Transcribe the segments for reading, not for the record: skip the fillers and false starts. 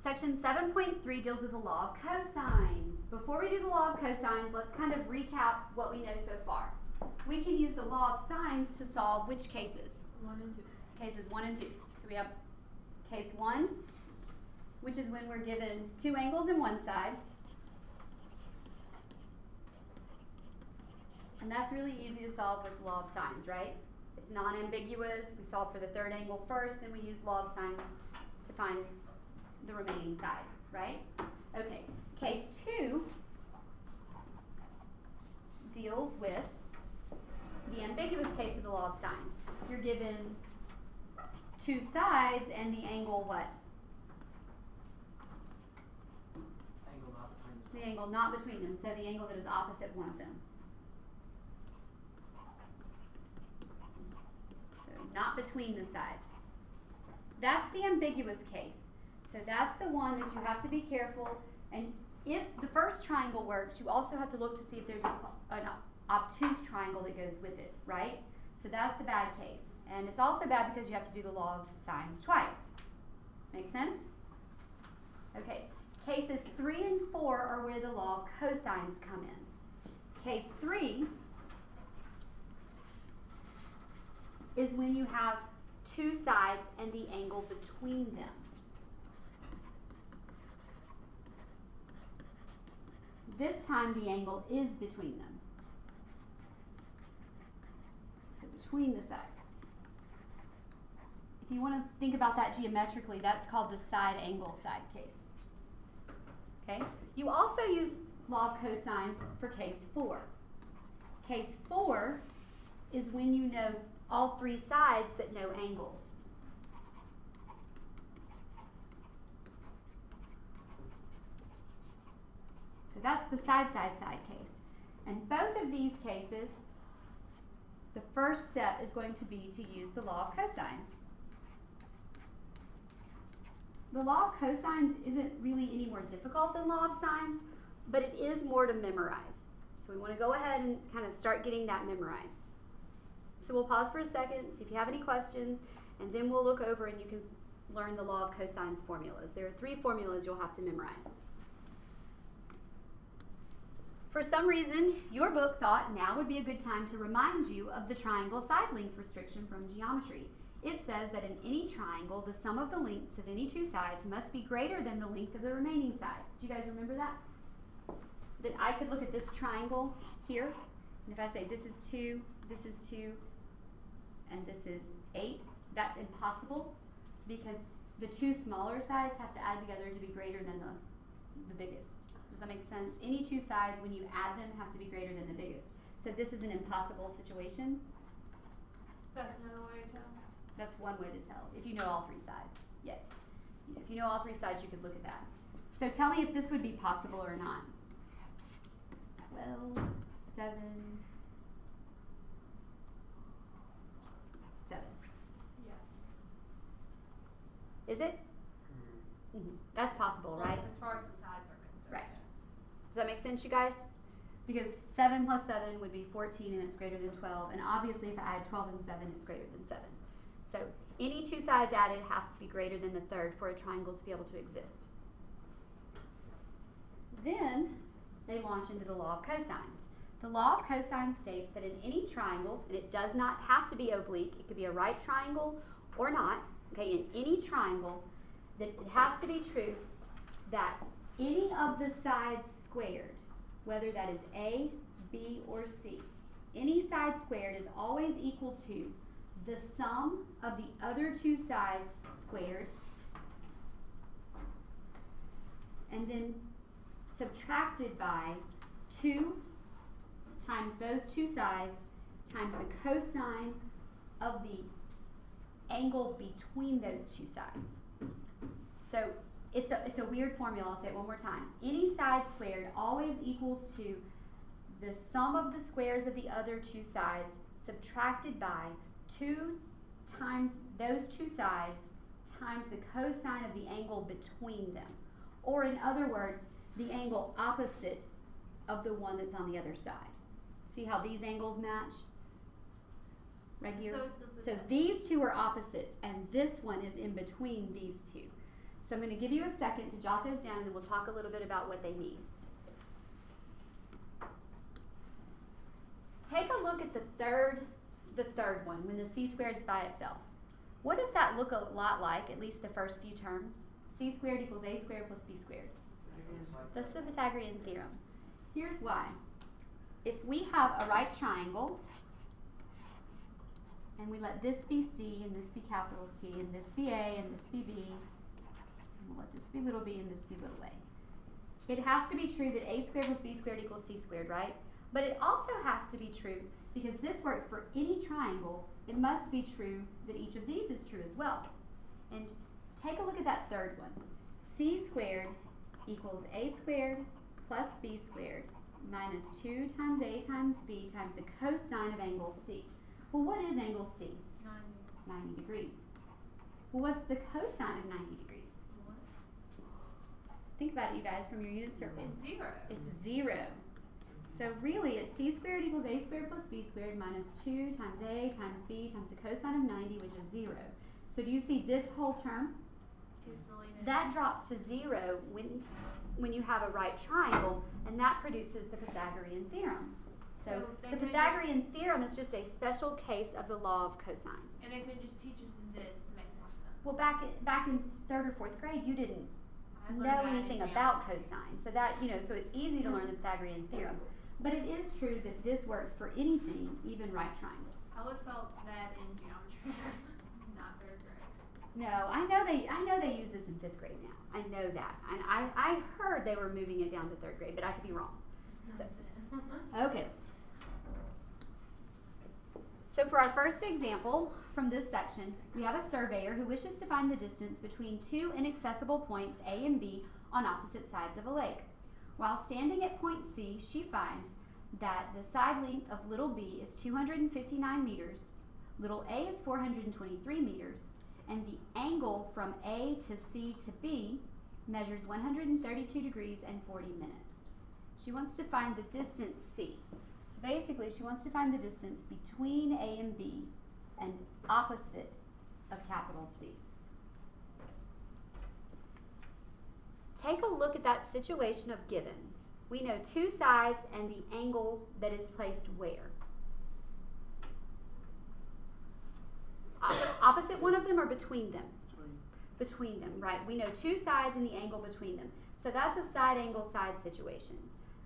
Section 7.3 deals with the law of cosines. Before we do the law of cosines, let's kind of recap what we know so far. We can use the law of sines to solve which cases? 1 and 2. Cases 1 and 2. So we have case 1, which is when we're given two angles in one side. And that's really easy to solve with the law of sines, right? It's non-ambiguous. We solve for the third angle first, then we use law of sines to find the remaining side, right? Okay, case 2 deals with the ambiguous case of the law of sines. You're given two sides and the angle what? Angle not between the The angle not between them, so the angle that is opposite one of them. So not between the sides. That's the ambiguous case. So that's the one that you have to be careful. And if the first triangle works, you also have to look to see if there's an obtuse triangle that goes with it, right? So that's the bad case. And it's also bad because you have to do the law of sines twice. Make sense? Okay, cases 3 and 4 are where the law of cosines come in. Case 3 is when you have two sides and the angle between them. This time the angle is between them. So between the sides. If you want to think about that geometrically, that's called the side angle side case. Okay? You also use law of cosines for case 4. Case 4 is when you know all three sides but no angles. So that's the side case. And both of these cases, the first step is going to be to use the law of cosines. The law of cosines isn't really any more difficult than law of sines, but it is more to memorize. So we want to go ahead and kind of start getting that memorized. So we'll pause for a second, see if you have any questions, and then we'll look over and you can learn the law of cosines formulas. There are 3 formulas you'll have to memorize. For some reason, your book thought now would be a good time to remind you of the triangle side length restriction from geometry. It says that in any triangle, the sum of the lengths of any two sides must be greater than the length of the remaining side. Do you guys remember that? That I could look at this triangle here, and if I say this is 2, and this is 8, that's impossible because the two smaller sides have to add together to be greater than the biggest. Does that make sense? Any two sides, when you add them, have to be greater than the biggest. So this is an impossible situation. That's another way to tell. That's one way to tell. If you know all 3 sides, yes. If you know all 3 sides, you could look at that. So tell me if this would be possible or not. 12, 7, 7. Yes. Is it? That's possible, right? As far as the sides are concerned. Right. Does that make sense, you guys? Because 7 plus 7 would be 14 and it's greater than 12. And obviously if I add 12 and 7, it's greater than 7. So any two sides added have to be greater than the third for a triangle to be able to exist. Then they launch into the law of cosines. The law of cosines states that in any triangle, and it does not have to be oblique, it could be a right triangle or not, okay, in any triangle, that it has to be true that any of the sides squared, whether that is A, B, or C, any side squared is always equal to the sum of the other two sides squared, and then subtracted by 2 times those two sides times the cosine of the angle between those two sides. So it's a weird formula. I'll say it one more time. Any side squared always equals to the sum of the squares of the other two sides subtracted by 2 times those two sides times the cosine of the angle between them. Or in other words, the angle opposite of the one that's on the other side. See how these angles match? Right here? So So these two are opposites, and this one is in between these two. So I'm going to give you a second to jot those down, and then we'll talk a little bit about what they mean. Take a look at the third one, when the c squared is by itself. What does that look a lot like, at least the first few terms? C squared equals a squared plus b squared. That's the Pythagorean theorem. Here's why. If we have a right triangle, and we let this be C, and this be capital C, and this be A, and this be B, and we'll let this be little b, and this be little a. It has to be true that a squared plus b squared equals c squared, right? But it also has to be true, because this works for any triangle, it must be true that each of these is true as well. And take a look at that third one. C squared equals a squared plus b squared minus 2 times a times b times the cosine of angle C. Well, what is angle C? 90 degrees. Well, what's the cosine of 90 degrees? Think about it, you guys, from your unit circle. It's 0. It's 0. So really, it's c squared equals a squared plus b squared minus 2 times a times b times the cosine of 90, which is 0. So do you see this whole term? That drops to 0 when you have a right triangle, and that produces the Pythagorean theorem. So the Pythagorean theorem is just a special case of the law of cosines. And they could just teach us this to make more sense. Well, back in 3rd or 4th grade, you didn't I learned know that in anything geometry. about cosine. So that, so it's easy to learn the Pythagorean theorem. But it is true that this works for anything, even right triangles. I always felt that in geometry. Not very great. No, I know they use this in 5th grade now. I know that. And I heard they were moving it down to 3rd grade, but I could be wrong. So, okay. So for our first example from this section, we have a surveyor who wishes to find the distance between two inaccessible points A and B on opposite sides of a lake. While standing at point C, she finds that the side length of little b is 259 meters, little a is 423 meters, and the angle from A to C to B measures 132 degrees and 40 minutes. She wants to find the distance C. So basically, she wants to find the distance between A and B and opposite of capital C. Take a look at that situation of givens. We know two sides and the angle that is placed where? Opposite one of them or between them? Between them, right. We know two sides and the angle between them. So that's a side angle side situation.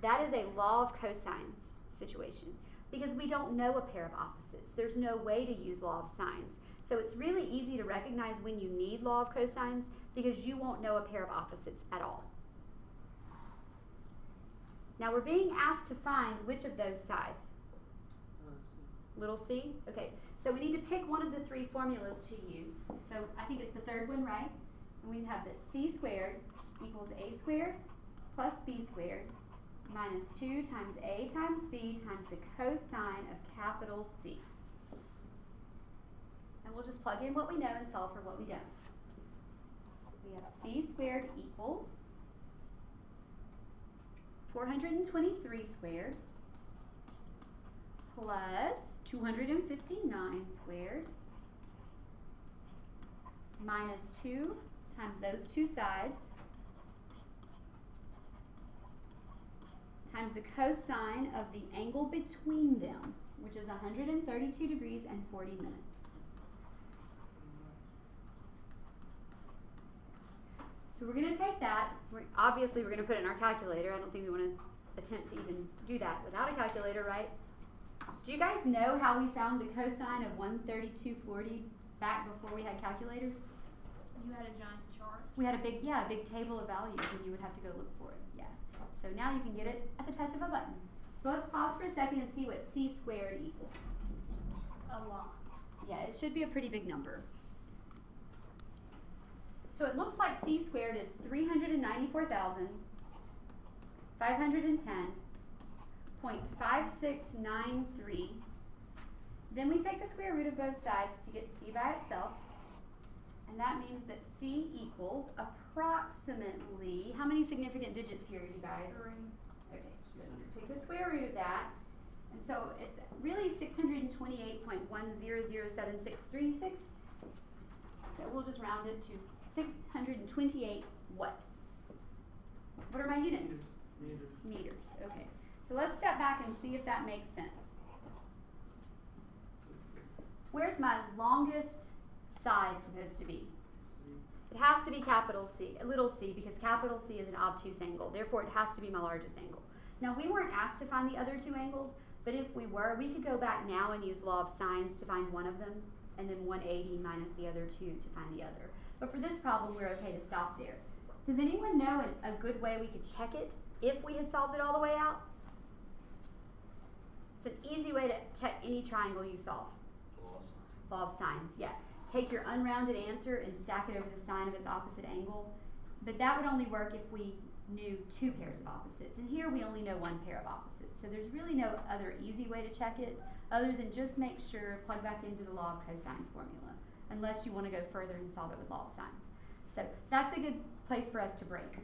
That is a law of cosines situation because we don't know a pair of opposites. There's no way to use law of sines. So it's really easy to recognize when you need law of cosines because you won't know a pair of opposites at all. Now we're being asked to find which of those sides? Little c? Okay, so we need to pick one of the three formulas to use. So I think it's the third one, right? And we have that c squared equals a squared plus b squared minus 2 times a times b times the cosine of capital C. And we'll just plug in what we know and solve for what we don't. We have c squared equals 423 squared plus 259 squared minus 2 times those two sides times the cosine of the angle between them, which is 132 degrees and 40 minutes. So we're going to take that. Obviously, we're going to put it in our calculator. I don't think we want to attempt to even do that without a calculator, right? Do you guys know how we found the cosine of 132.40 back before we had calculators? You had a giant chart. We had a big table of values, and you would have to go look for it. Yeah. So now you can get it at the touch of a button. So let's pause for a second and see what c squared equals. A lot. Yeah, it should be a pretty big number. So it looks like c squared is 394,510.5693. Then we take the square root of both sides to get c by itself. And that means that c equals approximately, how many significant digits here, you guys? 3. Okay, so take the square root of that. And so it's really 628.1007636. So we'll just round it to 628 what? What are my units? Meters. Okay. So let's step back and see if that makes sense. Where's my longest side supposed to be? It has to be capital C, little c, because capital C is an obtuse angle. Therefore, it has to be my largest angle. Now, we weren't asked to find the other two angles, but if we were, we could go back now and use law of sines to find one of them, and then 180 minus the other two to find the other. But for this problem, we're okay to stop there. Does anyone know a good way we could check it if we had solved it all the way out? It's an easy way to check any triangle you solve. Law of sines, yeah. Take your unrounded answer and stack it over the sine of its opposite angle. But that would only work if we knew two pairs of opposites. And here we only know one pair of opposites. So there's really no other easy way to check it other than just make sure, plug back into the law of cosines formula, unless you want to go further and solve it with law of sines. So that's a good place for us to break.